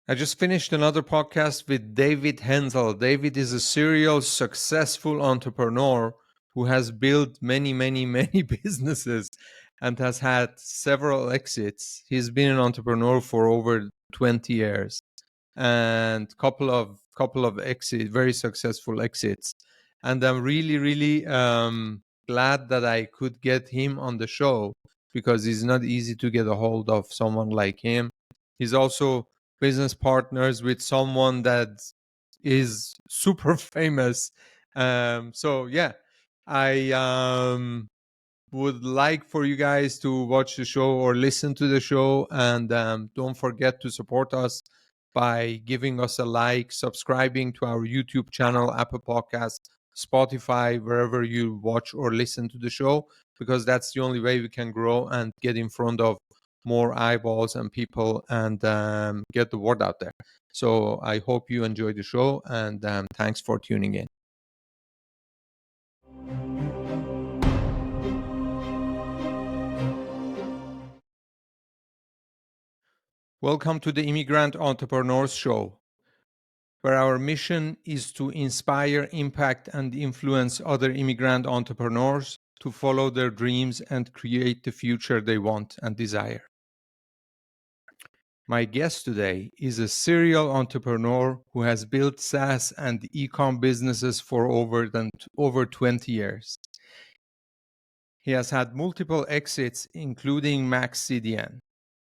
I just finished another podcast with David Henzel. David is a serial successful entrepreneur who has built many businesses and has had several exits. He's been an entrepreneur for over 20 years and couple of exits, very successful exits. And I'm really glad that I could get him on the show because it's not easy to get a hold of someone like him. He's also business partners with someone that is super famous. So yeah, I would like for you guys to watch the show or listen to the show, and don't forget to support us by giving us a like, subscribing to our YouTube channel, Apple Podcasts, Spotify, wherever you watch or listen to the show, because that's the only way we can grow and get in front of more eyeballs and people and get the word out there. So I hope you enjoy the show, and thanks for tuning in. Welcome to the Immigrant Entrepreneurs Show, where our mission is to inspire, impact, and influence other immigrant entrepreneurs to follow their dreams and create the future they want and desire. My guest today is a serial entrepreneur who has built SaaS and e-com businesses for over 20 years. He has had multiple exits, including MaxCDN.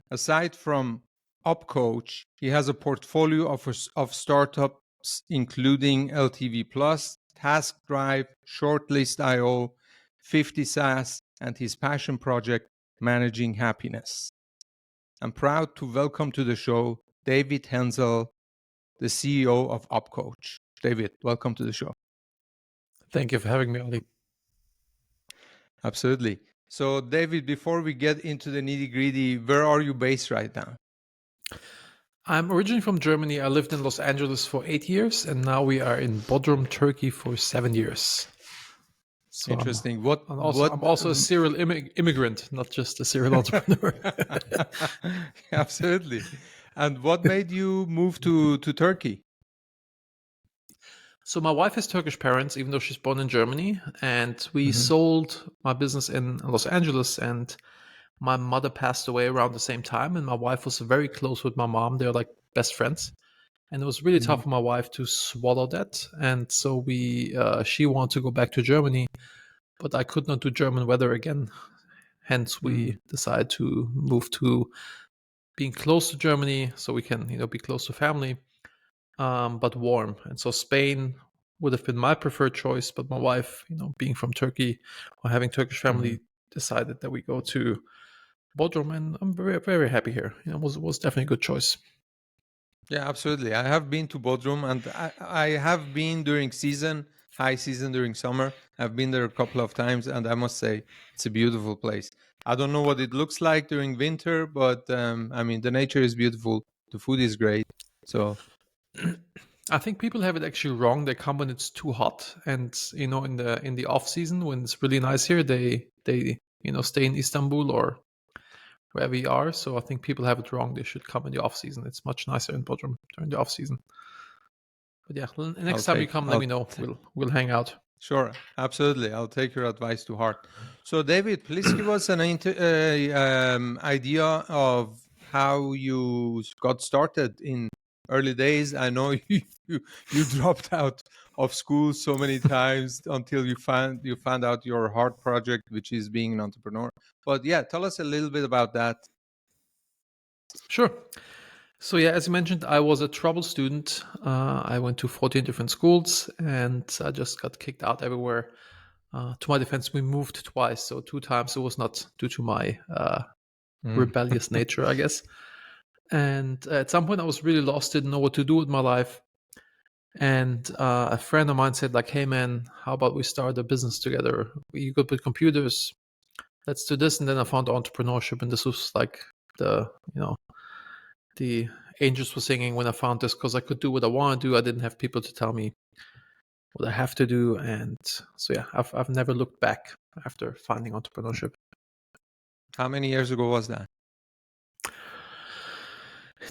Aside from UpCoach, he has a portfolio of startups, including LTV Plus, TaskDrive, Shortlist.io, 50 SaaS, and his passion project, Managing Happiness. I'm proud to welcome to the show David Henzel, the CEO of UpCoach. David, welcome to the show. Thank you for having me, Ali. Absolutely. So, David, before we get into the nitty-gritty, where are you based right now? I'm originally from Germany. I lived in Los Angeles for 8 years, and now we are in Bodrum, Turkey for 7 years. So Interesting. I'm also a serial immigrant, not just a serial entrepreneur. Absolutely. And what made you move to Turkey? So my wife has Turkish parents, even though she's born in Germany, and we sold my business in Los Angeles, and my mother passed away around the same time, and my wife was very close with my mom. They're like best friends, and it was really tough for my wife to swallow that. And so she wanted to go back to Germany, but I could not do German weather again. Hence, we decided to move to being close to Germany, so we can be close to family, but warm. And so Spain would have been my preferred choice, but my wife, being from Turkey or having Turkish family, decided that we go to Bodrum, and I'm very, very happy here. It was definitely a good choice. Yeah, absolutely. I have been to Bodrum, and I have been during high season during summer. I've been there a couple of times, and I must say it's a beautiful place. I don't know what it looks like during winter, but I mean, the nature is beautiful. The food is great. So I think people have it actually wrong. They come when it's too hot, and in the off season when it's really nice here, they stay in Istanbul or wherever we are. So I think people have it wrong. They should come in the off season. It's much nicer in Bodrum during the off season. But yeah, next time you come, let me know. We'll hang out. Sure, absolutely. I'll take your advice to heart. So, David, please give us an idea of how you got started in early days. I know you dropped out of school so many times until you found out your heart project, which is being an entrepreneur. But yeah, tell us a little bit about that. Sure. So yeah, as you mentioned, I was a troubled student. I went to 14 different schools, and I just got kicked out everywhere. To my defense, we moved twice, so 2 times it was not due to my rebellious nature, I guess. And at some point, I was really lost, didn't know what to do with my life. And a friend of mine said, like, "Hey man, how about we start a business together? You good with computers? Let's do this." And then I found entrepreneurship, and this was like the angels were singing when I found this, because I could do what I want to do. I didn't have people to tell me what I have to do, and so yeah, I've never looked back after finding entrepreneurship. How many years ago was that?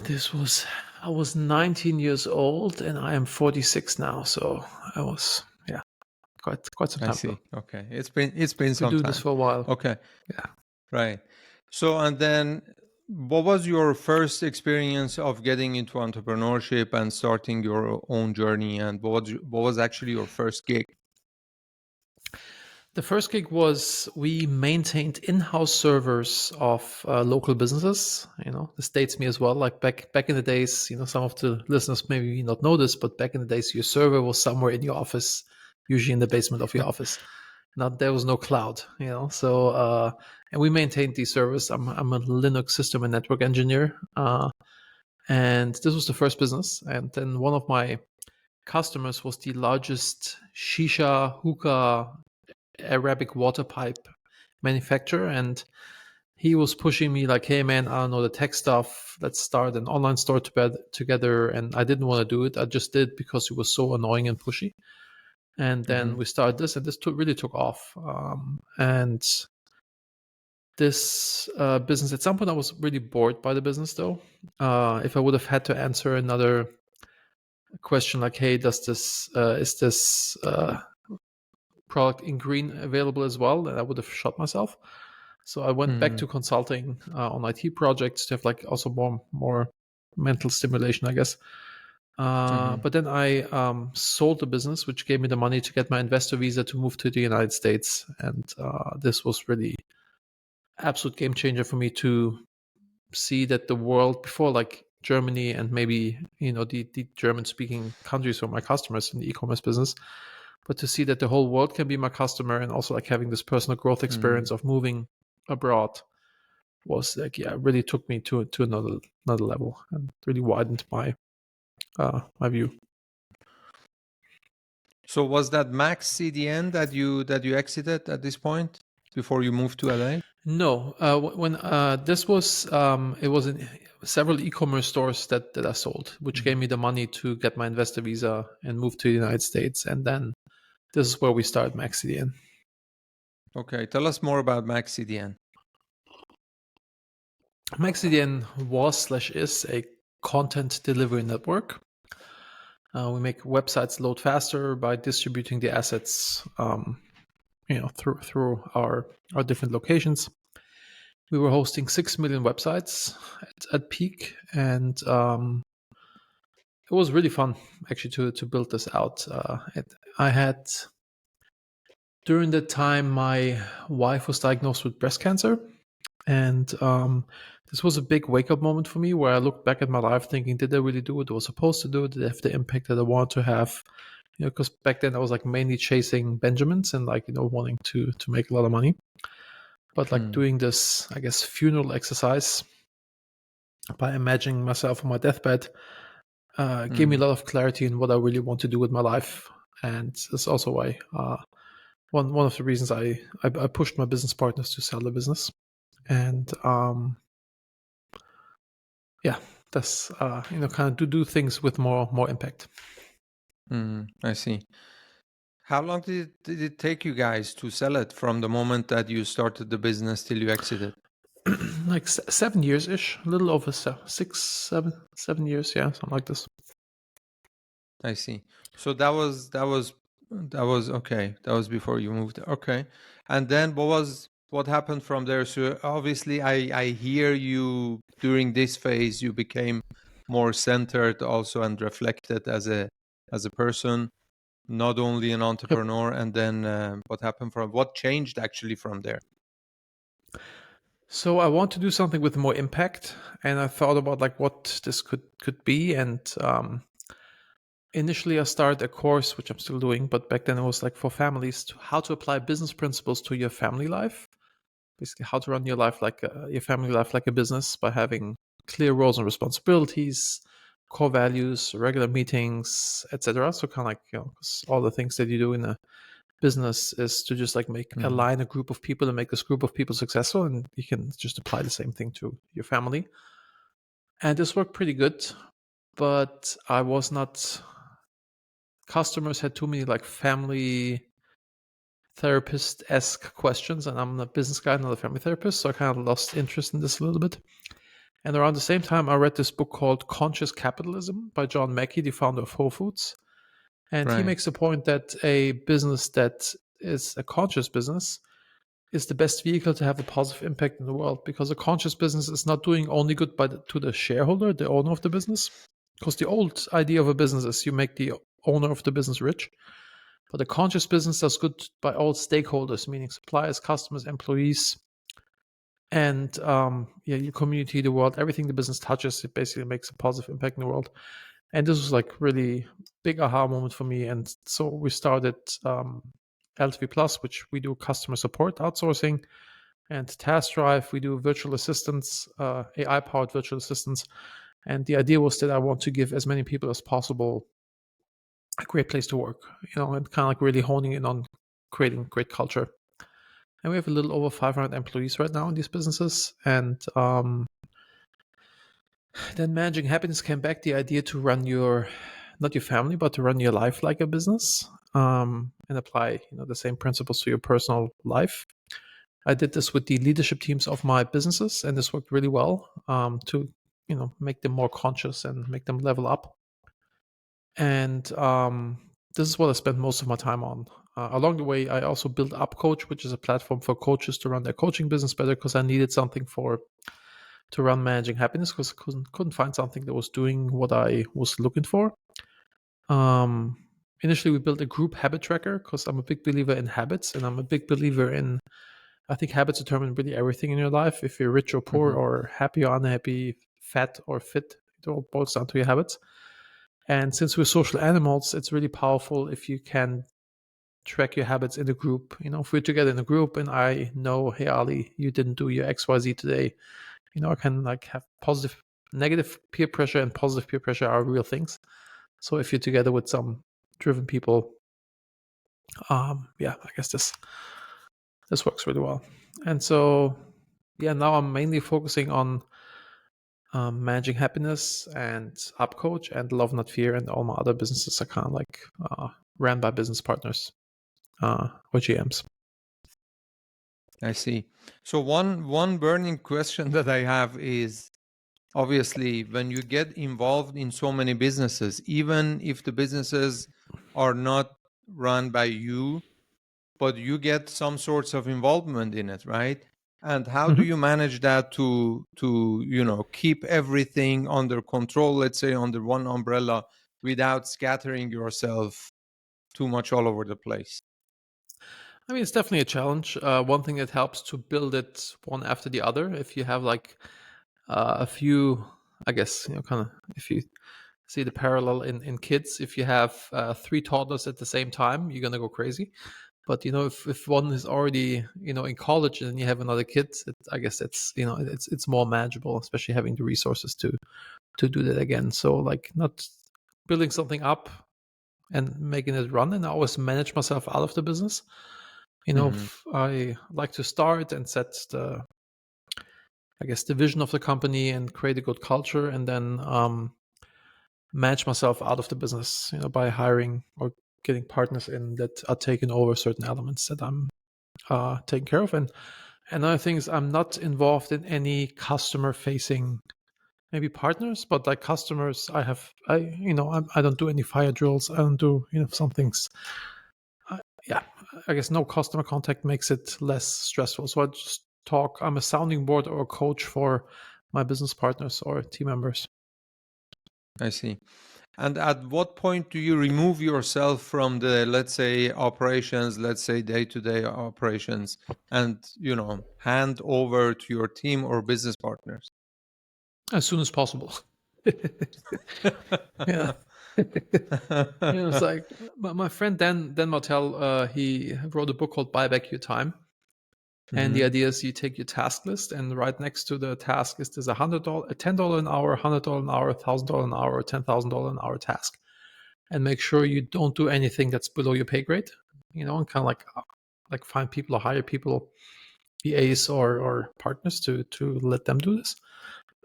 This was I was 19 years old and I am 46 now. So I was, quite some I time ago. see. Okay. It's been Been some doing this time. for a while. Okay. Yeah. Right. So, and then what was your first experience of getting into entrepreneurship and starting your own journey? And what was actually your first gig? The first gig was we maintained in-house servers of local businesses. This dates me as well. Like back in the days, some of the listeners maybe not know this, but back in the days, your server was somewhere in your office, usually in the basement of your office. Now there was no cloud, So and we maintained these servers. I'm a Linux system and network engineer, and this was the first business. And then one of my customers was the largest shisha hookah Arabic water pipe manufacturer, and he was pushing me like, hey man, I don't know the tech stuff, let's start an online store together. And I didn't want to do it. I just did because it was so annoying and pushy. And then we started this, and this really took off. And this business, at some point I was really bored by the business though. If I would have had to answer another question like, hey, is this product in green available as well, then I would have shot myself. So I went back to consulting on IT projects to have like also more mental stimulation, I guess. But then I sold the business, which gave me the money to get my investor visa to move to the United States. And this was really absolute game changer for me to see that the world before, like Germany and maybe the German speaking countries were my customers in the e-commerce business, but to see that the whole world can be my customer, and also like having this personal growth experience of moving abroad was like, really took me to another level and really widened my view. So was that MaxCDN that you exited at this point before you moved to LA? No, when this was, it was in several e-commerce stores that I sold, which gave me the money to get my investor visa and move to the United States. And then this is where we started MaxCDN. Okay, tell us more about MaxCDN. MaxCDN was/is a content delivery network. We make websites load faster by distributing the assets, through our different locations. We were hosting 6 million websites at peak, and it was really fun actually to build this out. I had, during that time, my wife was diagnosed with breast cancer, and this was a big wake-up moment for me, where I looked back at my life thinking, did I really do what I was supposed to do? Did I have the impact that I wanted to have? Because back then I was like mainly chasing Benjamins and like wanting to make a lot of money. But like doing this, I guess, funeral exercise by imagining myself on my deathbed gave me a lot of clarity in what I really want to do with my life. And that's also why one of the reasons I pushed my business partners to sell the business. And that's kind of to do things with more impact. I see. How long did it take you guys to sell it from the moment that you started the business till you exited? Like 7 years ish, a little over 7 years, yeah, something like this. I see. So that was okay. That was before you moved. Okay. And then what happened from there? So obviously I hear you during this phase you became more centered also and reflected as a person, not only an Yep. entrepreneur. And then what changed actually from there? So I want to do something with more impact, and I thought about like what this could be. And initially, I started a course, which I'm still doing, but back then it was like for families, how to apply business principles to your family life. Basically, how to run your life like your family life like a business by having clear roles and responsibilities, core values, regular meetings, etc. So kind of like 'cause all the things that you do in a business is to just like align a group of people and make this group of people successful, and you can just apply the same thing to your family. And this worked pretty good, but I was not. Customers had too many like family therapist-esque questions, and I'm a business guy, not a family therapist, so I kind of lost interest in this a little bit. And around the same time, I read this book called Conscious Capitalism by John Mackey, the founder of Whole Foods. And he Right. makes the point that a business that is a conscious business is the best vehicle to have a positive impact in the world, because a conscious business is not doing only good to the shareholder, the owner of the business. Because the old idea of a business is you make the owner of the business rich. But a conscious business does good by all stakeholders, meaning suppliers, customers, employees, and your community, the world, everything the business touches, it basically makes a positive impact in the world. And this was like really big aha moment for me. And so we started LTV Plus, which we do customer support outsourcing, and Task Drive, we do virtual assistants, AI powered virtual assistants. And the idea was that I want to give as many people as possible a great place to work, and kind of like really honing in on creating great culture. And we have a little over 500 employees right now in these businesses. And then Managing Happiness came back, the idea to run not your family, but to run your life like a business, and apply the same principles to your personal life. I did this with the leadership teams of my businesses, and this worked really well, to make them more conscious and make them level up. And this is what I spent most of my time on. Along the way, I also built UpCoach, which is a platform for coaches to run their coaching business better, because I needed something to run Managing Happiness, because I couldn't find something that was doing what I was looking for. Initially, we built a group habit tracker, because I'm a big believer in habits, and I'm a big believer in, I think habits determine really everything in your life. If you're rich or poor, or happy or unhappy, fat or fit, it all boils down to your habits. And since we're social animals, it's really powerful if you can track your habits in a group. If we're together in a group and I know, hey, Ali, you didn't do your XYZ today, I can like have negative peer pressure and positive peer pressure are real things. So if you're together with some driven people, I guess this works really well. And so, now I'm mainly focusing on Managing Happiness and UpCoach and Love Not Fear, and all my other businesses are kind of like ran by business partners or GMs. I see. So one burning question that I have is, obviously, when you get involved in so many businesses, even if the businesses are not run by you, but you get some sorts of involvement in it, right? And how do you manage that to keep everything under control, let's say under one umbrella, without scattering yourself too much all over the place? I mean, it's definitely a challenge. One thing that helps to build it one after the other, if you have like a few, I guess, kind of, if you see the parallel in kids, if you have 3 toddlers at the same time, you're going to go crazy. But if one is already in college and you have another kid, I guess it's more manageable, especially having the resources to do that again. So like not building something up and making it run, and I always manage myself out of the business. I like to start and set the vision of the company and create a good culture, and then manage myself out of the business, by hiring or getting partners in that are taking over certain elements that I'm taking care of. And another thing is, I'm not involved in any customer facing maybe partners, but like customers, I don't do any fire drills. I don't do some things. I guess no customer contact makes it less stressful. So I just talk. I'm a sounding board or a coach for my business partners or team members. I see. And at what point do you remove yourself from the, let's say, operations, let's say day-to-day operations, and, hand over to your team or business partners? As soon as possible. Yeah. It's like my friend Dan Martell, he wrote a book called Buy Back Your Time. And the idea is you take your task list, and right next to the task is there's $10 an hour, $100 an hour, $1,000 an hour, $10,000 an hour task, and make sure you don't do anything that's below your pay grade. And kind of like find people or hire people, VAs or partners to let them do this.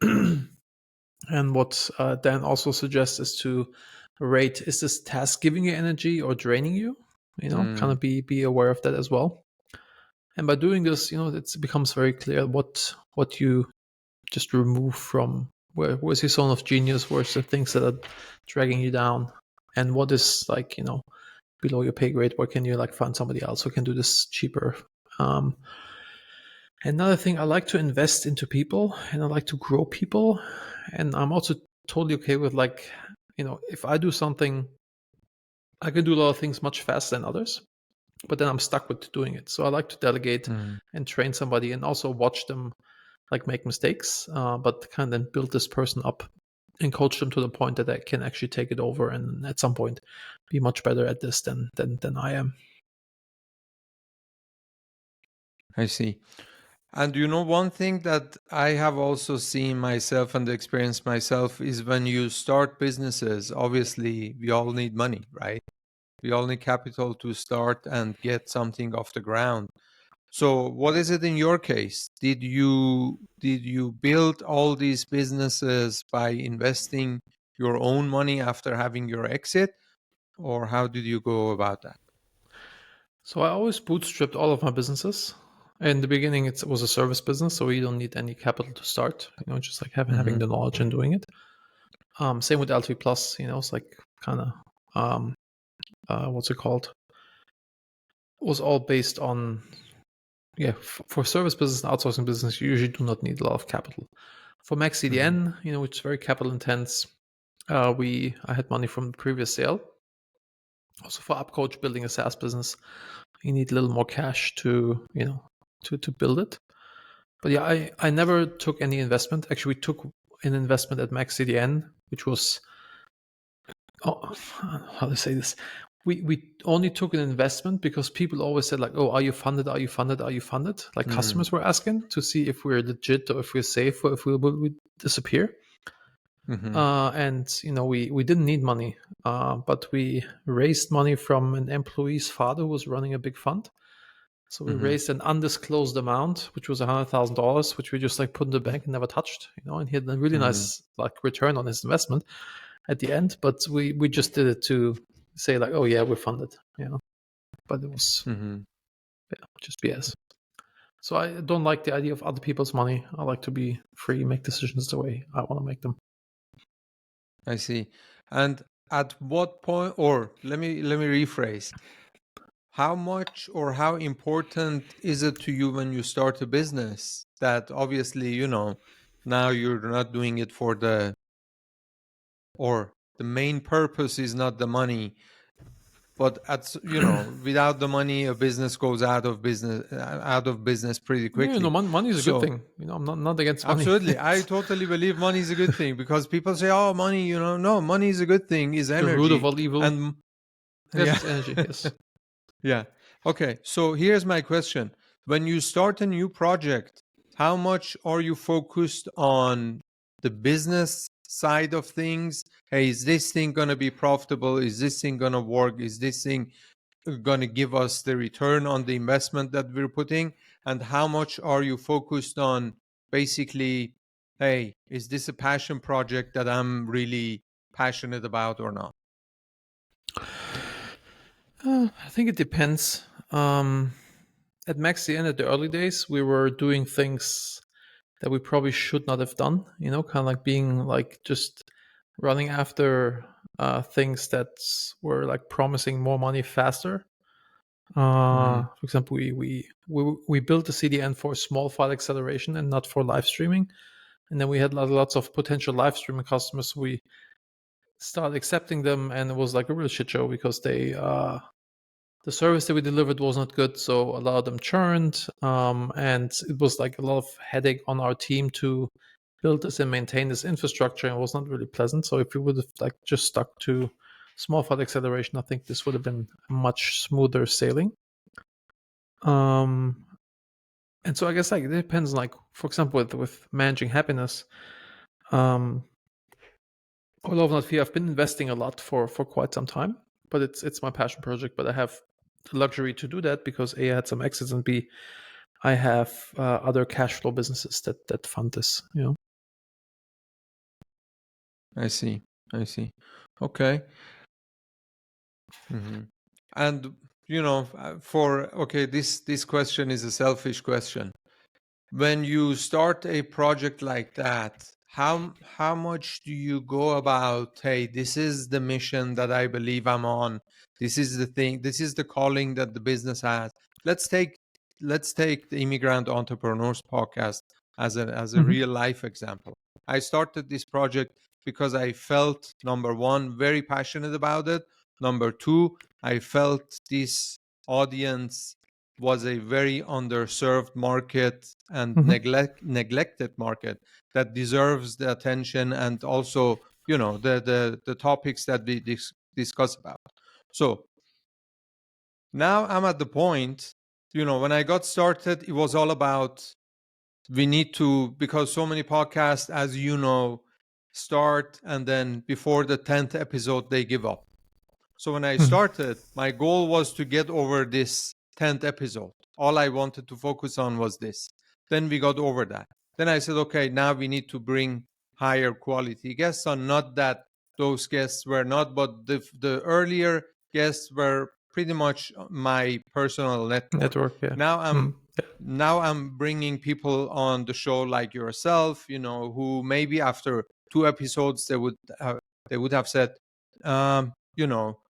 And what Dan also suggests is to rate: is this task giving you energy or draining you? Kind of be aware of that as well. And by doing this, it becomes very clear what you just remove from where's your zone of genius, where's the things that are dragging you down, and what is like, below your pay grade, where can you like find somebody else who can do this cheaper. Another thing, I like to invest into people and I like to grow people, and I'm also totally okay with like, if I do something, I can do a lot of things much faster than others, but then I'm stuck with doing it. So I like to delegate and train somebody and also watch them like make mistakes, but kind of then build this person up and coach them to the point that they can actually take it over and at some point be much better at this than I am. I see. And one thing that I have also seen myself and experienced myself is when you start businesses, obviously we all need money, right? We all need capital to start and get something off the ground. So what is it in your case? Did you build all these businesses by investing your own money after having your exit, or how did you go about that? So I always bootstrapped all of my businesses. In the beginning, it was a service business, so you don't need any capital to start. Just like having the knowledge and doing it. Same with LTV Plus. It's like kind of what's it called? It was all based on for service business and outsourcing business, you usually do not need a lot of capital. For MaxCDN, which is very capital intense, I had money from the previous sale. Also for UpCoach, building a SaaS business, you need a little more cash to to build it. But yeah, I never took any investment. Actually, we took an investment at MaxCDN, which was how to say this. We only took an investment because people always said like, "Oh, are you funded? Are you funded? Are you funded?" Like customers were asking to see if we're legit or if we're safe or if we will disappear. And we didn't need money, but we raised money from an employee's father who was running a big fund. So we raised an undisclosed amount, which was $100,000, which we just like put in the bank and never touched. And he had a really nice like return on his investment at the end. But we just did it to say like, oh yeah, we're funded. But it was just BS. So I don't like the idea of other people's money. I like to be free, make decisions the way I want to make them. I see. And at what point, or let me rephrase, how much or how important is it to you when you start a business that obviously, now you're not doing it for the main purpose is not the money, but without the money, a business goes out of business pretty quickly. Money is a good thing. I'm not against money. Absolutely. I totally believe money is a good thing because people say, oh, money, no, money is a good thing, is energy. The root of all evil. And yes, yeah. Energy, yes. Yeah. Okay. So here's my question. When you start a new project, how much are you focused on the business side of things? Hey, is this thing going to be profitable? Is this thing going to work? Is this thing going to give us the return on the investment that we're putting? And how much are you focused on basically, hey, is this a passion project that I'm really passionate about or not? I think it depends. At MaxCDN, at the early days, we were doing things that we probably should not have done. Kind of like being like just running after things that were like promising more money faster. For example, we built a CDN for small file acceleration and not for live streaming. And then we had lots of potential live streaming customers. We started accepting them, and it was like a real shit show because the service that we delivered was not good, so a lot of them churned, and it was like a lot of headache on our team to build this and maintain this infrastructure, and it was not really pleasant. So if we would have like just stuck to small file acceleration, I think this would have been much smoother sailing. And so I guess like it depends. Like for example, with managing happiness, all over not fear, I've been investing a lot for quite some time, but it's my passion project. But I have the luxury to do that because A, I had some exits, and B, I have other cash flow businesses that fund this. I see. Okay. And this question is a selfish question. when you start a project like that, how much do you go about, hey, this is the mission that I believe I'm on, this is the thing, this is the calling that the business has. Let's take the Immigrant Entrepreneurs podcast as a Mhm. real life example. I started this project because I felt, number one, very passionate about it. Number two, I felt this audience was a very underserved market and Mhm. neglected market that deserves the attention, and also, the topics that we discuss about. So now I'm at the point, when I got started, it was all about, we need to, because so many podcasts, as you know, start and then before the 10th episode they give up. So when I Mhm. started, my goal was to get over this 10th episode. All I wanted to focus on was this. Then we got over that. Then I said, okay, now we need to bring higher quality guests on. Not that those guests were not, but the earlier guests were pretty much my personal network. Network, yeah. Now I'm Mm. Yeah. now I'm bringing people on the show like yourself, who maybe after 2 episodes they would have said,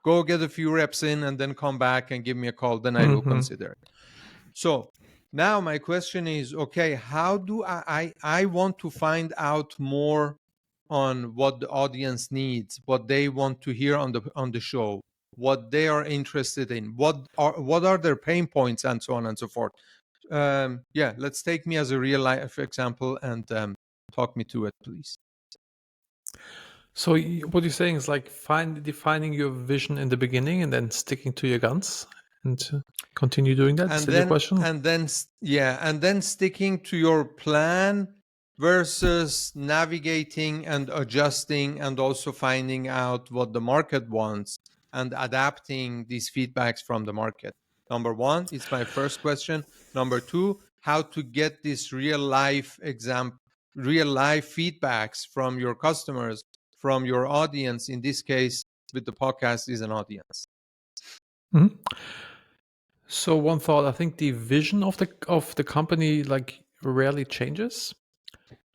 go get a few reps in and then come back and give me a call. Then I will Mhm. consider it. So now my question is, okay, how do I want to find out more on what the audience needs, what they want to hear on the show, what they are interested in, what are their pain points, and so on and so forth. Yeah, let's take me as a real life example and talk me through it, please. So what you're saying is like defining your vision in the beginning and then sticking to your guns and continue doing that. Is and that your then question? and then yeah, and then sticking to your plan versus navigating and adjusting and also finding out what the market wants and adapting these feedbacks from the market. Number one, it's my first question. Number two, how to get this real life feedbacks from your customers, from your audience. In this case, with the podcast, is an audience. Mhm. So one thought, I think the vision of the company like rarely changes,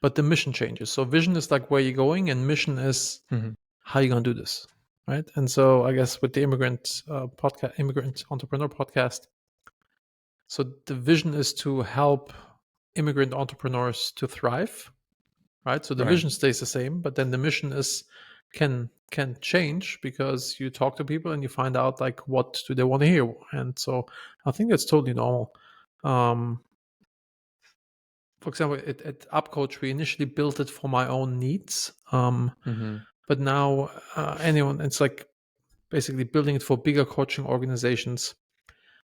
but the mission changes. So vision is like where you're going, and mission is Mhm. how you're gonna do this, right? And so I guess with the Immigrant Entrepreneur podcast, so the vision is to help immigrant entrepreneurs to thrive, right? So the Right. vision stays the same, but then the mission is can change because you talk to people and you find out like what do they want to hear, and so I think that's totally normal. Um, for example, at UpCoach, we initially built it for my own needs, Mhm. but now it's like basically building it for bigger coaching organizations.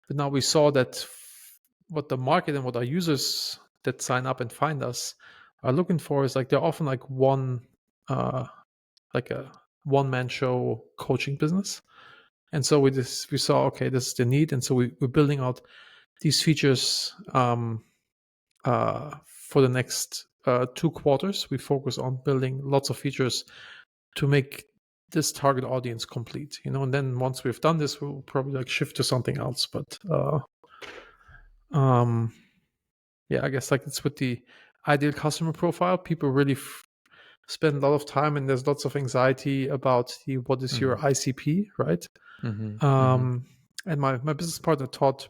But now we saw that what the market and what our users that sign up and find us are looking for is like they're often uh, like a one-man show coaching business. And so we saw, okay, this is the need, and so we're building out these features for the next 2 quarters. We focus on building lots of features to make this target audience complete, and then once we've done this, we'll probably like shift to something else. But um, yeah, I guess like it's with the ideal customer profile. People really spend a lot of time, and there's lots of anxiety about what is your Mhm. ICP, right? Mhm. Mhm. Um, and my business partner Todd,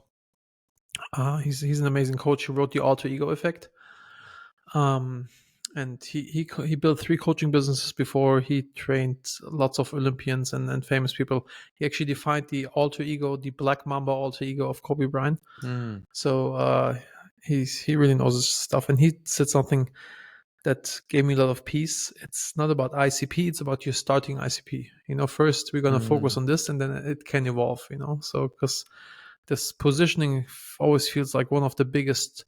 he's an amazing coach. He wrote the Alter Ego Effect, and he built 3 coaching businesses before. He trained lots of Olympians and famous people. He actually defined the alter ego, the Black Mamba alter ego of Kobe Bryant. Mhm. So he really knows his stuff, and he said something that gave me a lot of peace. It's not about ICP; it's about your starting ICP. First we're gonna focus Mhm. on this, and then it can evolve. So because this positioning always feels like one of the biggest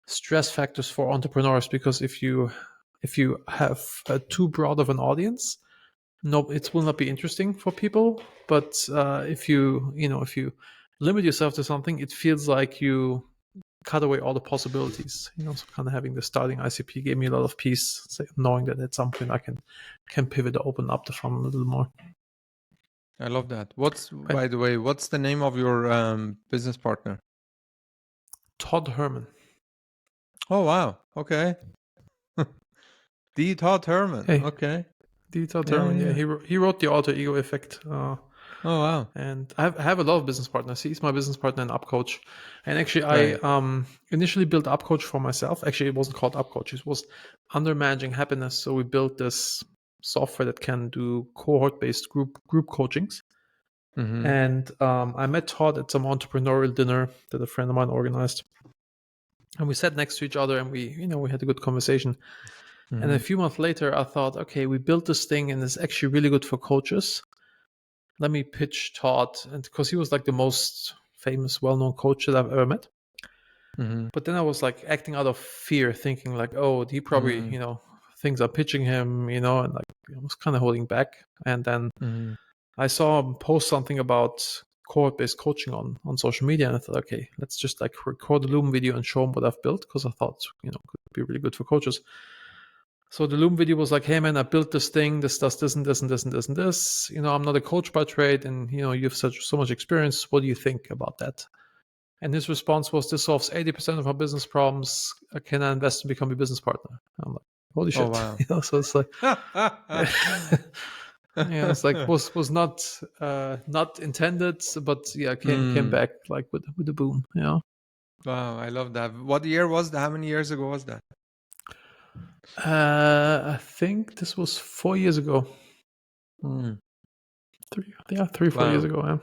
stress factors for entrepreneurs, because if you have too broad of an audience, no, it will not be interesting for people. But if you limit yourself to something, it feels like you cut away all the possibilities. So kind of having the starting ICP gave me a lot of peace, knowing that at some point I can pivot to open up the funnel a little more. I love that. Right. By the way, what's the name of your business partner? Todd Herman. Oh wow. Okay. D. Todd Herman. Hey, Okay. Dieter Yeah, Terman, yeah, yeah. he wrote the Alter Ego Effect. Oh wow. And I have a lot of business partners. He's my business partner in UpCoach. And actually, I Right. initially built UpCoach for myself. Actually, it wasn't called UpCoach. It was Under Managing Happiness. So we built this software that can do cohort-based group coachings. Mm-hmm. And I met Todd at some entrepreneurial dinner that a friend of mine organized. And we sat next to each other and we had a good conversation. And Mm-hmm. a few months later, I thought, okay, we built this thing and it's actually really good for coaches. Let me pitch Todd, and because he was like the most famous, well-known coach that I've ever met. Mm-hmm. But then I was like acting out of fear, thinking like, oh, he probably, things are pitching him, and like I was kind of holding back. And then Mm-hmm. I saw him post something about cohort-based coaching on social media, and I thought, okay, let's just like record a Loom video and show him what I've built, because I thought, could be really good for coaches. So the Loom video was like, hey man, I built this thing, this does this and this and this and this and this. I'm not a coach by trade, and you've so much experience. What do you think about that? And his response was, this solves 80% of our business problems. Can I invest and become a business partner? I'm like, holy Oh shit. wow. So it's like it's like was not intended, but yeah, came Mm. back like with a boom, Wow, I love that. What year was that? How many years ago was that? I think this was 4 years ago. Mm. 3 4 years Wow. ago, yeah.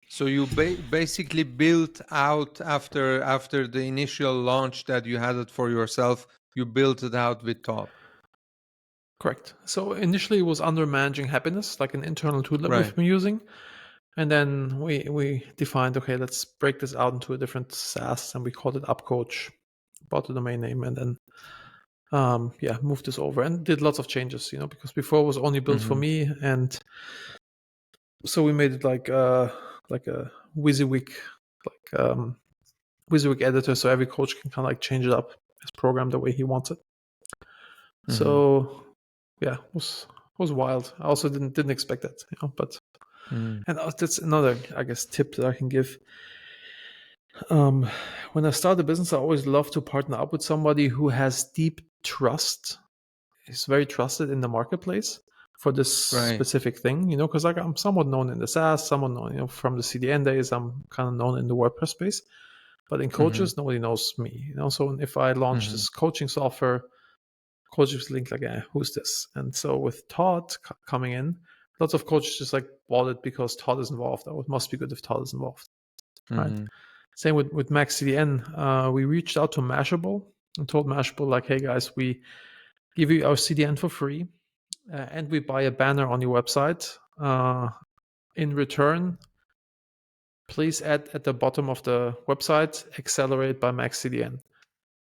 So you basically built out after the initial launch that you had it for yourself. You built it out with Todd. Correct. So initially it was Under Managing Happiness, like an internal tool that Right. we've been using. And then we defined, okay, let's break this out into a different SaaS, and we called it UpCoach, bought the domain name, and then moved this over and did lots of changes, because before it was only built for Mm-hmm. me, and so we made it like a WYSIWYG, WYSIWYG editor, so every coach can kind of like change it up, his program the way he wants it. Mm-hmm. So yeah, it was wild. I also didn't expect that, but Mm-hmm. and that's another, I guess, tip that I can give. When I start a business, I always love to partner up with somebody who has deep trust, is very trusted in the marketplace for this Right. specific thing, because like I'm somewhat known in the SaaS, someone known, from the CDN days, I'm kind of known in the WordPress space, but in Mm-hmm. coaches, nobody knows me, So if I launch Mm-hmm. this coaching software, coaches think like, who's this? And so with Todd coming in, lots of coaches just like bought it because Todd is involved. Oh, it must be good if Todd is involved, right? Mm-hmm. Same with MaxCDN. We reached out to Mashable and told Mashable like, hey guys, we give you our CDN for free, and we buy a banner on your website. In return, please add at the bottom of the website, accelerate by MaxCDN.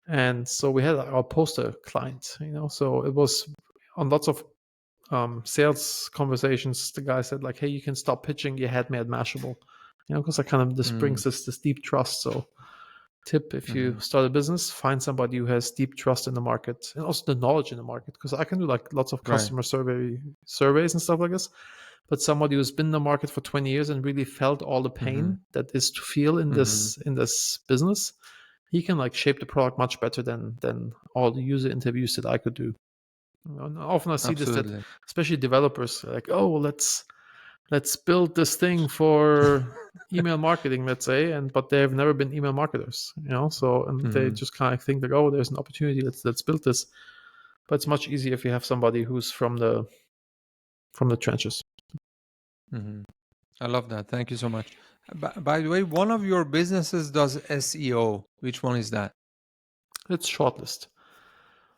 And so we had our poster client, so it was on lots of sales conversations. The guy said like, hey, you can stop pitching, you had me at Mashable, because I kind of, this brings this deep trust. So tip, if you Mm-hmm. start a business, find somebody who has deep trust in the market and also the knowledge in the market, because I can do like lots of Right. customer surveys and stuff like this, but somebody who's been in the market for 20 years and really felt all the Mm-hmm. pain that is to feel in Mm-hmm. this business, he can like shape the product much better than all the user interviews that I could do. And often I see this, that Absolutely. especially developers are like, oh, let's build this thing for email marketing, let's say, but they've never been email marketers, so, and they Mm-hmm. just kind of think like, oh, there's an opportunity, let's build this. But it's much easier if you have somebody who's from the trenches. Mm-hmm. I love that. Thank you so much. By the way, one of your businesses does SEO. Which one is that? It's Shortlist.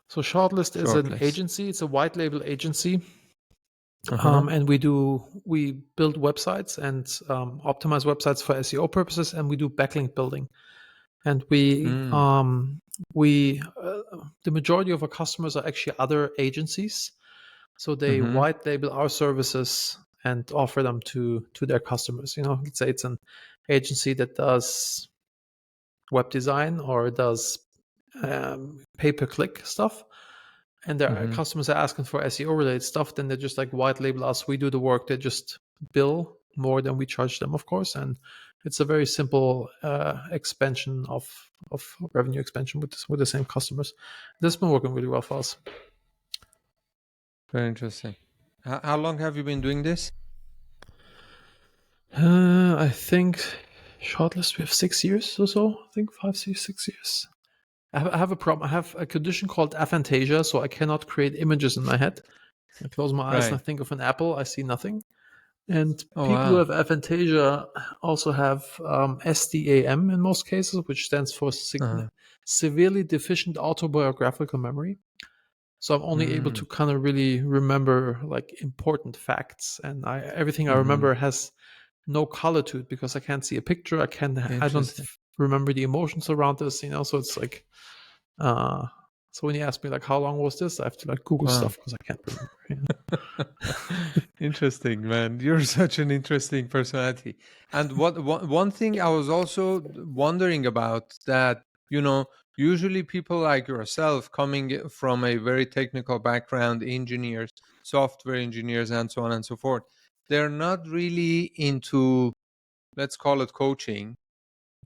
So Shortlist is an Shortlist. agency. It's a white label agency. Uh-huh. And we build websites and optimize websites for SEO purposes, and we do backlink building. And Mm. the majority of our customers are actually other agencies, so they Mm-hmm. white label our services and offer them to their customers. Let's say it's an agency that does web design or does pay-per-click stuff, and their Mm-hmm. customers are asking for SEO related stuff, then they just like white label us. We do the work. They just bill more than we charge them, of course, and it's a very simple expansion of revenue expansion with the same customers. This has been working really well for us. Very interesting. How long have you been doing this? I think shortlist we have 6 years or so. I think 6 years. I have a problem. I have a condition called aphantasia, so I cannot create images in my head. I close my eyes and I Right. think of an apple. I see nothing. And Oh, people who wow. have aphantasia also have SDAM in most cases, which stands for severely deficient autobiographical memory. So I'm only able to kind of really remember like important facts, and everything I remember has no color to it because I can't see a picture. I don't Interesting. remember the emotions around this, So it's like, so when you ask me like how long was this, I have to like Google Wow. stuff because I can't remember. Interesting, man. You're such an interesting personality. And one thing I was also wondering about that, usually people like yourself coming from a very technical background, engineers, software engineers, and so on and so forth, they're not really into, let's call it coaching,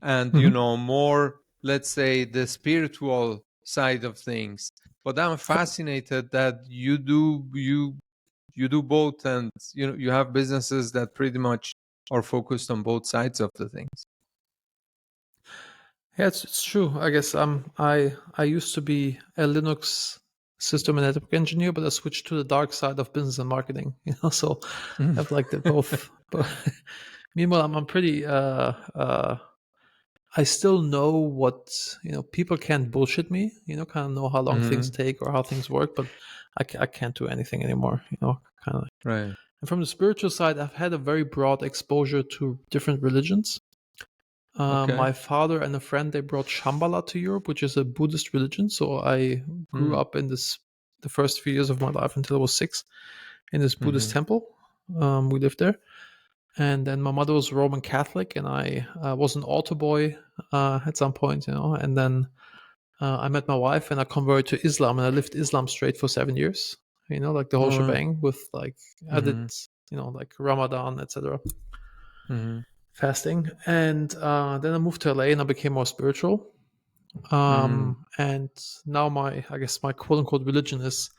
and more, let's say, the spiritual side of things. But I'm fascinated that you do both, and you have businesses that pretty much are focused on both sides of the things. Yeah, it's true. I guess I used to be a Linux system and network engineer, but I switched to the dark side of business and marketing. So I have like the both. But meanwhile, I'm pretty. I still know what people can't bullshit me. Kind of know how long things Mm-hmm. take or how things work, but I can't do anything anymore. Kind of. Right. And from the spiritual side, I've had a very broad exposure to different religions. Okay. My father and a friend, they brought Shambhala to Europe, which is a Buddhist religion. So I grew Mm. up in the first few years of my life until I was 6 in this Buddhist Mm-hmm. temple. We lived there. And then my mother was Roman Catholic, and I was an altar boy at some point, And then I met my wife, and I converted to Islam, and I lived Islam straight for 7 years, like the whole Oh, wow. shebang with like I did, Mm-hmm. like Ramadan, etc. Mm-hmm. fasting. And then I moved to LA and I became more spiritual. Mm. And now I guess my quote unquote religion is,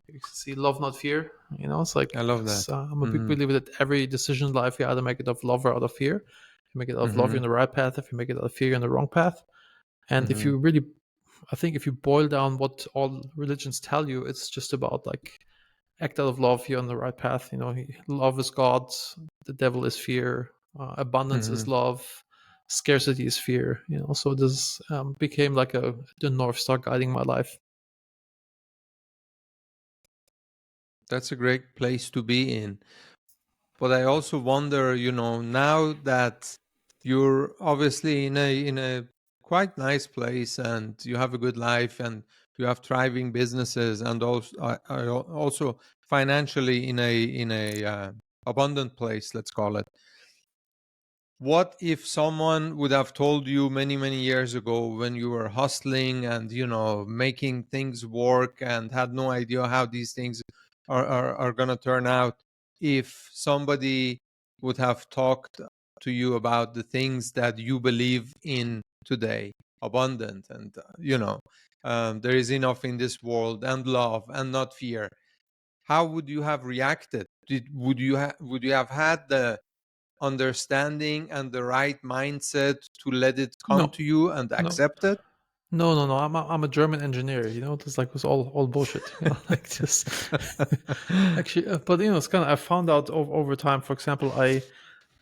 you can see, love, not fear. It's like, I love that. I'm a big Mm-hmm. believer that every decision in life, you either make it out of love or out of fear. If you make it out of love, you're Mm-hmm. on the right path. If you make it out of fear, you're on the wrong path. And if Mm-hmm. you really, I think if you boil down what all religions tell you, it's just about like, act out of love, you're on the right path. Love is God, the devil is fear, abundance Mm-hmm. is love, scarcity is fear. So this became like the North Star guiding my life. That's a great place to be in. But I also wonder, now that you're obviously in a quite nice place, and you have a good life, and you have thriving businesses, and also financially in a abundant place, let's call it. What if someone would have told you many, many years ago, when you were hustling and making things work and had no idea how these things are going to turn out, if somebody would have talked to you about the things that you believe in today, abundant, and there is enough in this world, and love, and not fear, how would you have reacted? Would you have had the understanding and the right mindset to let it come No, to you and no, accept it? no. I'm a German engineer. It's like, it was all bullshit. Like just actually, but it's kind of, I found out over time. For example, I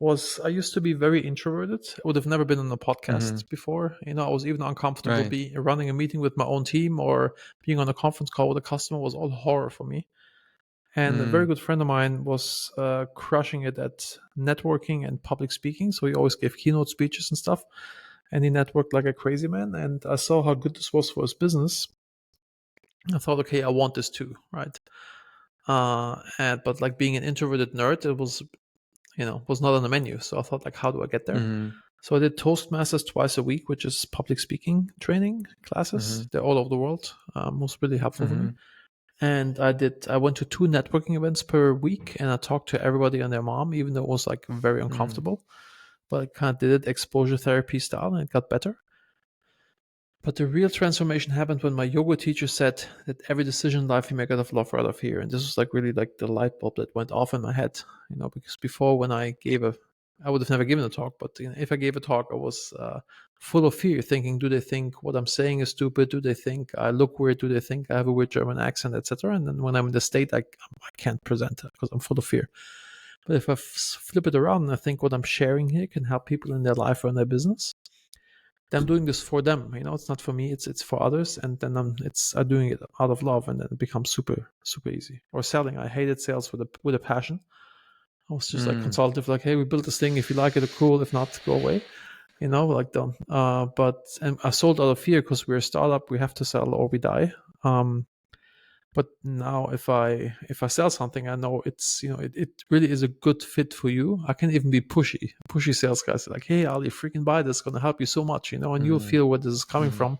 used to be very introverted. I would have never been on a Hmm. podcast before. I was even uncomfortable Right. running a meeting with my own team, or being on a conference call with a customer was all horror for me. And a very Mm. good friend of mine was crushing it at networking and public speaking. So he always gave keynote speeches and stuff. And he networked like a crazy man. And I saw how good this was for his business. I thought, okay, I want this too, right? But like being an introverted nerd, it was not on the menu. So I thought, like, how do I get there? Hmm. So I did Toastmasters twice a week, which is public speaking training classes. Hmm. They're all over the world. Was really helpful for me. Hmm. And I went to 2 networking events per week, and I talked to everybody and their mom, even though it was like very Hmm. uncomfortable. but I kind of did it exposure therapy style, and it got better. But the real transformation happened when my yoga teacher said that every decision in life you make out of love or out of fear. And this was like really like the light bulb that went off in my head, because before when I would have never given a talk, but if I gave a talk, I was full of fear, thinking, do they think what I'm saying is stupid? Do they think I look weird? Do they think I have a weird German accent, etc.? And then when I'm in the state, I can't present it because I'm full of fear. But if I flip it around and I think what I'm sharing here can help people in their life or in their business, then I'm doing this for them. It's not for me. It's for others, and then I'm doing it out of love, and then it becomes super super easy. Or selling, I hated sales with a passion. I was just like consultative, like, hey, we built this thing. If you like it, cool. If not, go away. Like done. And I sold out of fear because we're a startup. We have to sell or we die. But now if I sell something, I know it's it really is a good fit for you. I can even be pushy sales guys like, hey Ali, freaking buy this, it's gonna help you so much, and you'll feel where this is coming from,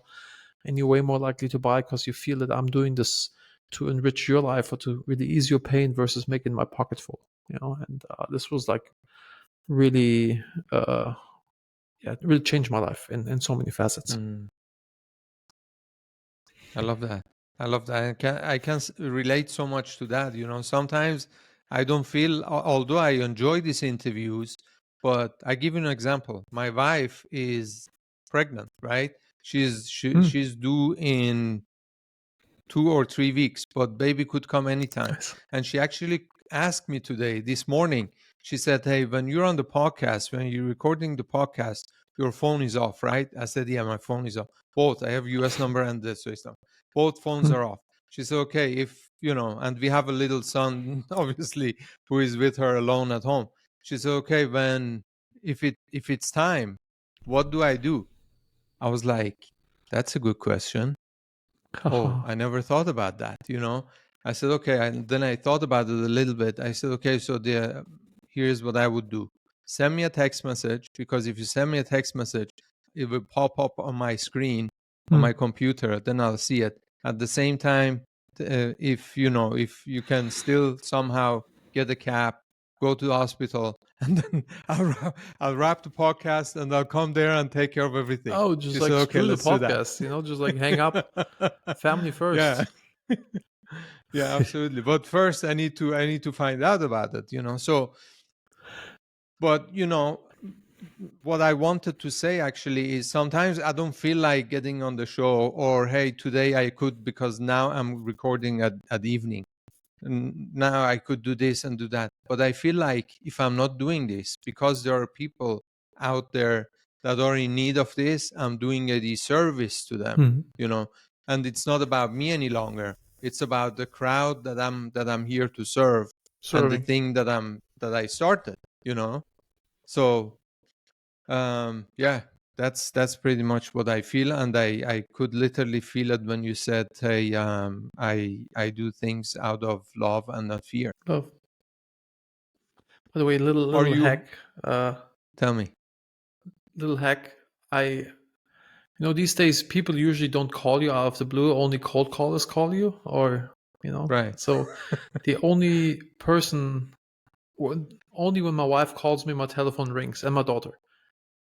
and you're way more likely to buy because you feel that I'm doing this to enrich your life or to really ease your pain versus making my pocket full. And this was like really it really changed my life in so many facets. I love that. I can relate so much to that. Sometimes I don't feel, although I enjoy these interviews, but I give you an example. My wife is pregnant, right? She's due in 2 or 3 weeks, but baby could come anytime. Nice. And she actually asked me this morning, she said, hey, when you're on the podcast, when you're recording the podcast, your phone is off, right? I said, yeah, my phone is off. Both. I have US number and the Swiss number. Both phones are off. She said, okay, and we have a little son, obviously, who is with her alone at home. She said, okay, if it's time, what do I do? I was like, that's a good question. Oh, I never thought about that, I said, okay. And then I thought about it a little bit. I said, okay, so here's what I would do. Send me a text message, because if you send me a text message, it will pop up on my screen on my computer. Then I'll see it. At the same time, if you can still somehow get a cab, go to the hospital, and then I'll wrap the podcast and I'll come there and take care of everything. Oh, just She like said, okay, screw the let's do that. podcast, just like hang up. Family first. Yeah. Yeah, absolutely. But first I need to find out about it, So, but what I wanted to say actually is sometimes I don't feel like getting on the show, or hey, today I could, because now I'm recording at evening. And now I could do this and do that. But I feel like if I'm not doing this, because there are people out there that are in need of this, I'm doing a disservice to them, and it's not about me any longer. It's about the crowd that I'm here to serve. Serving. And the thing that I started, So yeah, that's pretty much what I feel. And I could literally feel it when you said, hey, I do things out of love and not fear. Love. By the way, little hack. Tell me. Little hack. These days people usually don't call you out of the blue. Only cold callers call you, or Right. So the only person, only when my wife calls me, my telephone rings, and my daughter.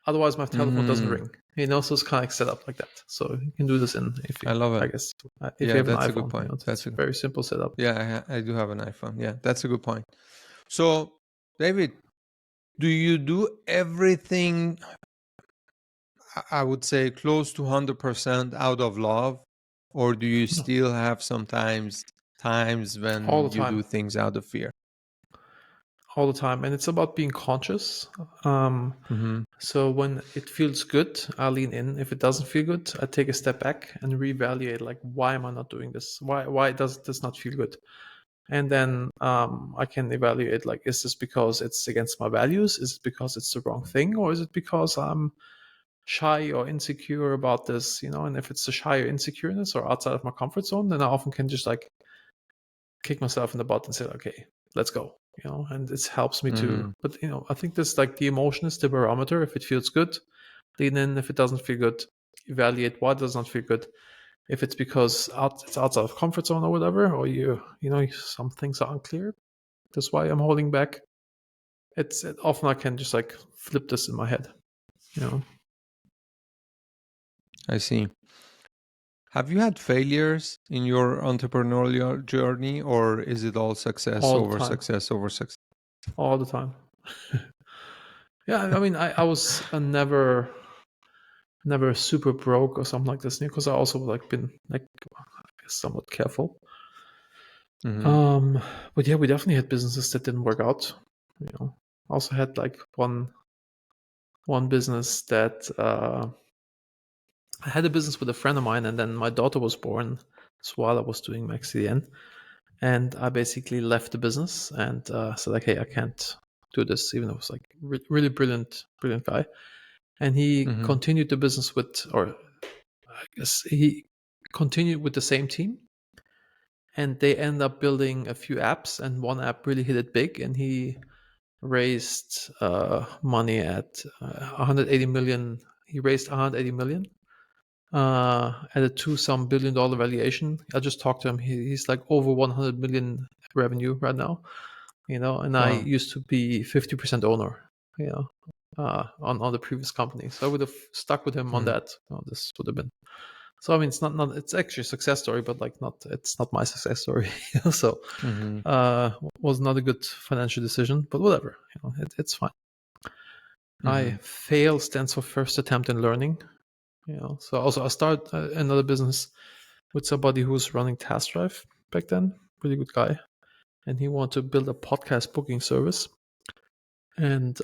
Otherwise, my telephone doesn't ring. So it's kind of set up like that. So you can do this I love it. I guess if you have an that's iPhone, a good point. That's a very simple setup. Yeah, I do have an iPhone. Yeah, that's a good point. So, David, do you do everything, I would say, close to 100% out of love, or do you still have times when All the you time. do things out of fear? All the time. And it's about being conscious. So when it feels good, I lean in. If it doesn't feel good, I take a step back and reevaluate, like, why am I not doing this? Why does this not feel good? And then I can evaluate, like, is this because it's against my values? Is it because it's the wrong thing? Or is it because I'm shy or insecure about this? And if it's the shy or insecureness or outside of my comfort zone, then I often can just like kick myself in the butt and say, okay, let's go. And it helps me to, but I think this, like, the emotion is the barometer. If it feels good, lean in. If it doesn't feel good, evaluate why it does not feel good. If it's because it's outside of comfort zone or whatever, or some things are unclear, that's why I'm holding back. often I can just like flip this in my head, you know. I see. Have you had failures in your entrepreneurial journey, or is it all success All the over time. success over success? All the time. Yeah, I mean, I was never super broke or something like this, because I also like been like somewhat careful. Mm-hmm. But yeah, we definitely had businesses that didn't work out. You know, also had like one business that I had a business with a friend of mine, and then my daughter was born. So while I was doing MaxCDN, and I basically left the business and said like, hey, I can't do this, even though it was like really brilliant guy. And he Mm-hmm. continued the business with, or I guess he continued with the same team, and they end up building a few apps, and one app really hit it big, and he raised money at 180 million. He raised 180 million at a some $2 billion valuation. I just talked to him. He's like over 100 million revenue right now, you know, and I Wow. used to be 50% owner, you know, on the previous company. So I would have stuck with him on Mm-hmm. that. This would have been. So I mean, it's not it's actually a success story, but like it's not my success story. So Mm-hmm. was not a good financial decision, but whatever, you know, it's fine. Mm-hmm. I fail stands for first attempt in learning, you know. So also I start another business with somebody who was running Task Drive back then, really good guy, and he wanted to build a podcast booking service. And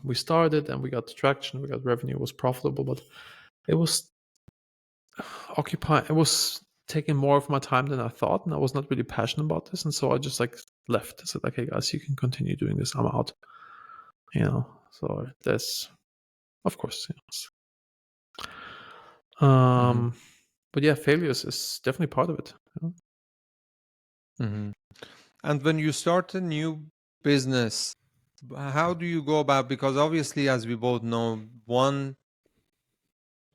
we started, and we got traction, we got revenue, it was profitable, but it was occupying, it was taking more of my time than I thought, and I was not really passionate about this, and so I just like left. I said, okay, guys, you can continue doing this. I'm out. You know, so that's of course. You know, Mm-hmm. but yeah, failures is definitely part of it. You know? Mm-hmm. And when you start a new business, how do you go about? Because obviously, as we both know, one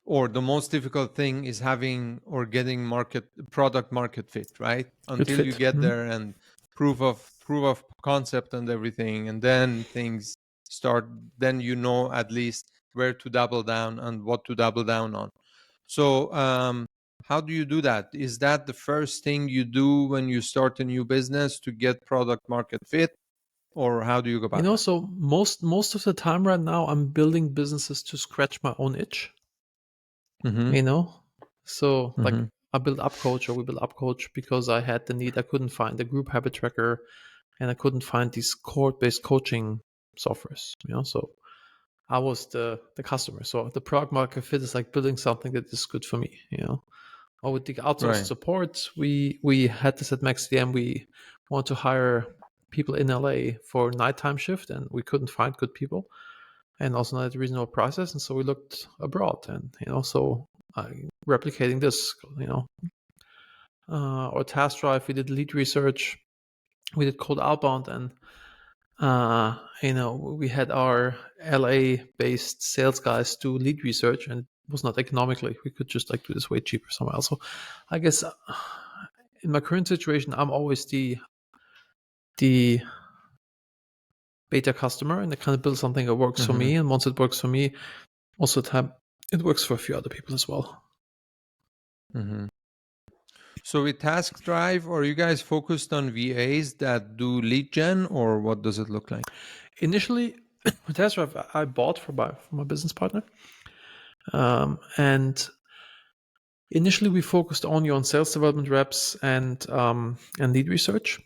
or the most difficult thing is having or getting product market fit, right? Good Until you fit. get there and proof of concept and everything, and then things start, then you know at least where to double down and what to double down on. So how do you do that? Is that the first thing you do when you start a new business to get product market fit, or how do you go You about know, that? so most of the time right now, I'm building businesses to scratch my own itch. Mm-hmm. You know, so like Mm-hmm. I built UpCoach, or we built UpCoach because I had the need. I couldn't find a group habit tracker, and I couldn't find these cohort-based coaching softwares. You know, so I was the customer. So the product market fit is like building something that is good for me. You know, or with the outsourced Right. support, we had this at MaxCDN. We want to hire people in LA for nighttime shift, and we couldn't find good people, and also not at reasonable prices. And so we looked abroad, and you know, so replicating this, you know, or Task Drive, we did lead research, we did cold outbound, and you know, we had our LA based sales guys do lead research, and it was not economically. We could just like do this way cheaper somewhere else. So I guess in my current situation, I'm always the beta customer, and I kind of build something that works for Mm-hmm. me. And once it works for me, also time it works for a few other people as well. Mm-hmm. So with Task Drive, are you guys focused on VAs that do lead gen, or what does it look like? Initially, Test Drive I bought for my business partner, and initially we focused only on sales development reps and lead research.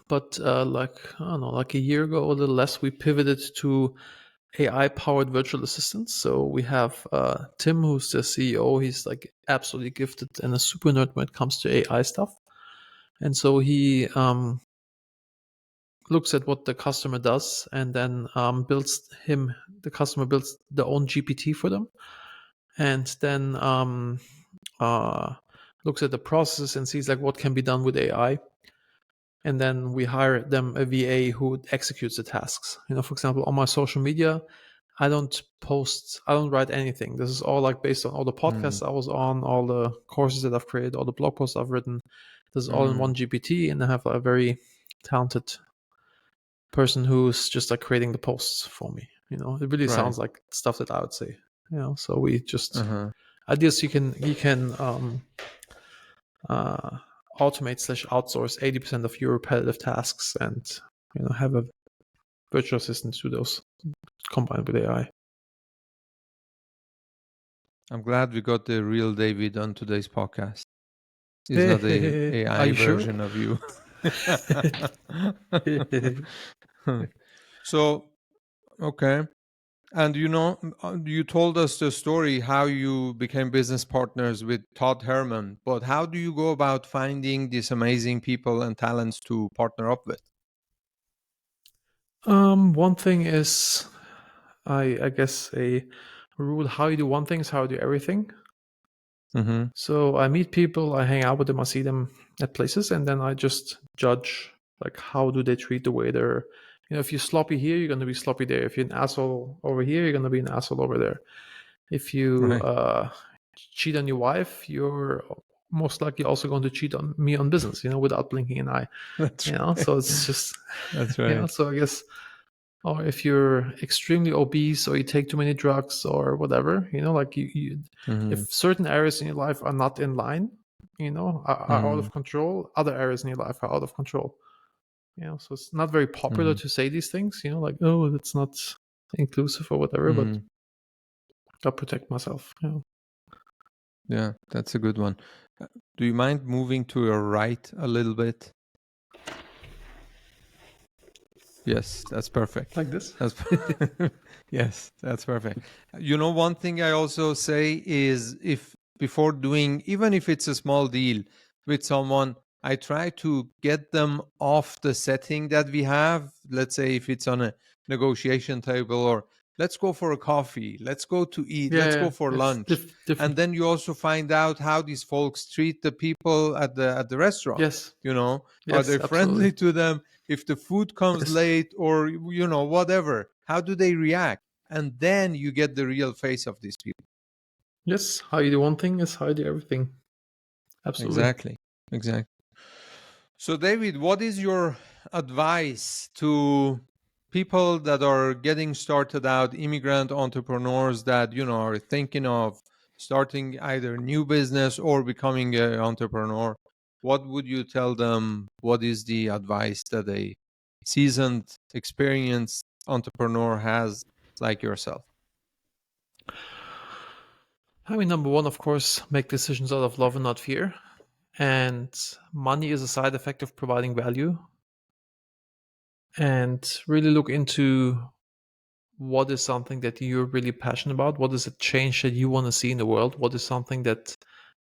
But like I don't know, like a year ago or a little less, we pivoted to AI-powered virtual assistants. So we have Tim, who's the CEO. He's like absolutely gifted and a super nerd when it comes to AI stuff. And so he looks at what the customer does, and then the customer builds their own GPT for them, and then looks at the process and sees like what can be done with AI. And then we hire them a VA who executes the tasks. You know, for example, on my social media, I don't write anything. This is all like based on all the podcasts I was on, all the courses that I've created, all the blog posts I've written. This is all in Mm-hmm. one GPT, and I have a very talented person who's just like creating the posts for me. It really Right. sounds like stuff that I would say. So we just Uh-huh. ideas you can automate/outsource 80% of your repetitive tasks, and have a virtual assistant do those combined with AI. I'm glad we got the real David on today's podcast. He's not the Are AI you sure? version of you. So, okay. And you told us the story how you became business partners with Todd Herman, but how do you go about finding these amazing people and talents to partner up with? One thing is, I guess a rule: how you do one thing is how you do everything. Mm-hmm. So I meet people, I hang out with them, I see them at places, and then I just judge like how do they treat the waiter. If you're sloppy here, you're gonna be sloppy there. If you're an asshole over here, you're gonna be an asshole over there. If you Right. cheat on your wife, you're most likely also going to cheat on me on business, without blinking an eye. That's right. So it's just That's right. so I guess, or if you're extremely obese or you take too many drugs or whatever, like Mm-hmm. if certain areas in your life are not in line, are out Mm-hmm. of control, other areas in your life are out of control. So it's not very popular Mm-hmm. to say these things, like, oh, that's not inclusive or whatever, but Mm-hmm. I'll protect myself. Yeah, that's a good one. Do you mind moving to your right a little bit? Yes, that's perfect. Like this. That's yes, that's perfect. One thing I also say is if before doing, even if it's a small deal with someone, I try to get them off the setting that we have. Let's say if it's on a negotiation table, or let's go for a coffee, let's go to eat, let's go for It's lunch. different. And then you also find out how these folks treat the people at the restaurant. Yes. Are Yes, they friendly absolutely. to them? If the food comes Yes. late, or whatever, how do they react? And then you get the real face of these people. Yes. How you do one thing is how you do everything. Absolutely. Exactly. So David, what is your advice to people that are getting started out, immigrant entrepreneurs that are thinking of starting either new business or becoming an entrepreneur? What would you tell them? What is the advice that a seasoned, experienced entrepreneur has, like yourself? Number one, of course, make decisions out of love and not fear. And money is a side effect of providing value. And really look into what is something that you're really passionate about. What is a change that you want to see in the world? What is something that,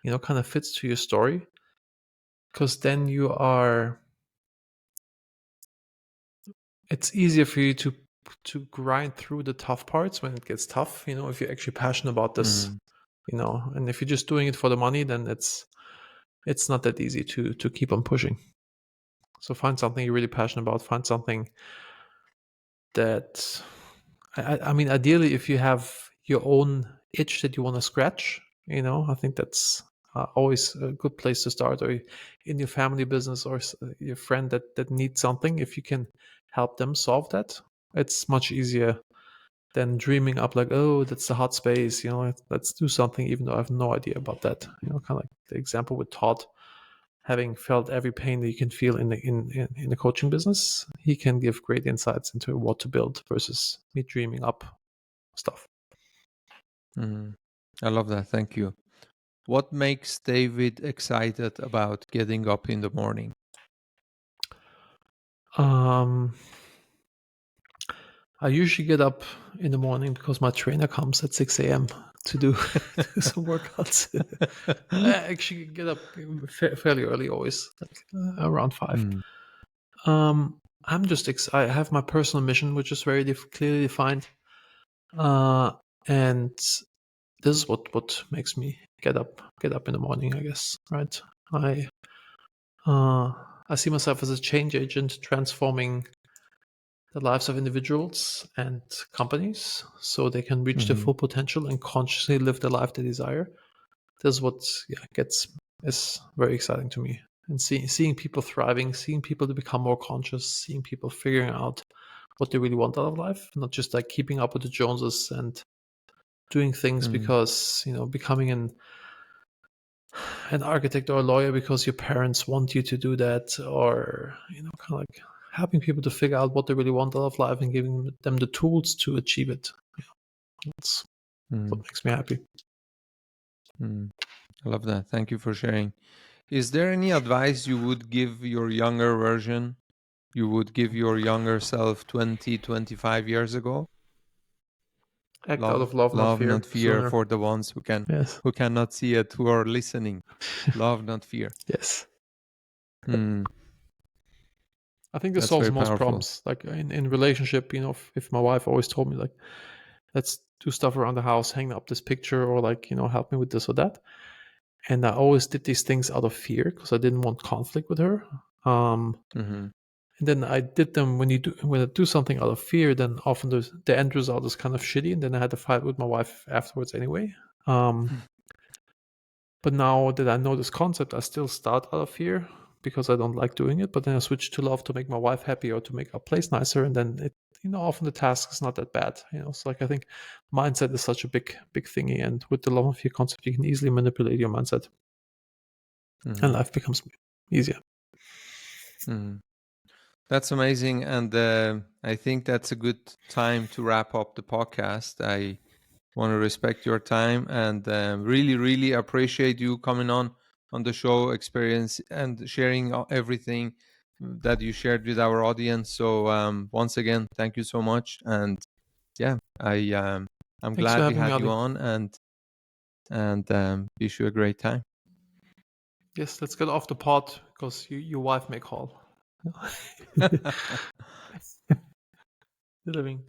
kind of fits to your story? Because then it's easier for you to grind through the tough parts when it gets tough. If you're actually passionate about this, Mm, and if you're just doing it for the money, then it's not that easy to keep on pushing. So find something you're really passionate about. Find something that, ideally, if you have your own itch that you want to scratch, I think that's always a good place to start. Or in your family business, or your friend that needs something, if you can help them solve that, it's much easier than dreaming up like, oh, that's the hot space, let's do something, even though I have no idea about that. Kind of like the example with Todd, having felt every pain that you can feel in the coaching business, he can give great insights into what to build versus me dreaming up stuff. mm. I love that. Thank you. What makes David excited about getting up in the morning? Um, I usually get up in the morning because my trainer comes at 6 a.m. to do some workouts. I actually get up fairly early, always, like around 5. Mm, I'm just I have my personal mission, which is very clearly defined, and this is what makes me get up in the morning, I guess. Right? I uh, I see myself as a change agent, transforming the lives of individuals and companies so they can reach their mhm. full potential and consciously live the life they desire. This is what is very exciting to me. and seeing people thriving, seeing people to become more conscious, seeing people figuring out what they really want out of life, not just like keeping up with the Joneses and doing things because, becoming an architect or a lawyer because your parents want you to do that, or, kind of like helping people to figure out what they really want out of life and giving them the tools to achieve it. That's what makes me happy. I love that. Thank you for sharing. Is there any advice you would give your younger version? You would give your younger self 20, 25 years ago? Act out of love, not Love, fear. not fear, Sooner. for the ones who cannot see it, who are listening. Love, not fear. Yes. I think this That's solves very most powerful. problems. Like in relationship, if my wife always told me like, let's do stuff around the house, hang up this picture, or like, help me with this or that. And I always did these things out of fear because I didn't want conflict with her. And then I did them when I do something out of fear, then often the end result is kind of shitty, and then I had to fight with my wife afterwards anyway. But now that I know this concept, I still start out of fear because I don't like doing it. But then I switch to love to make my wife happy or to make our place nicer, and then it, often the task is not that bad. So like I think mindset is such a big thingy, and with the love and fear concept, you can easily manipulate your mindset, and life becomes easier. That's amazing, and I think that's a good time to wrap up the podcast. I want to respect your time and really, really appreciate you coming on the show, experience, and sharing everything that you shared with our audience. So once again, thank you so much, and yeah, I'm Thanks glad for we having me, had you Ali. on, and wish you a great time. Yes, let's get off the pod because your wife may call. Living.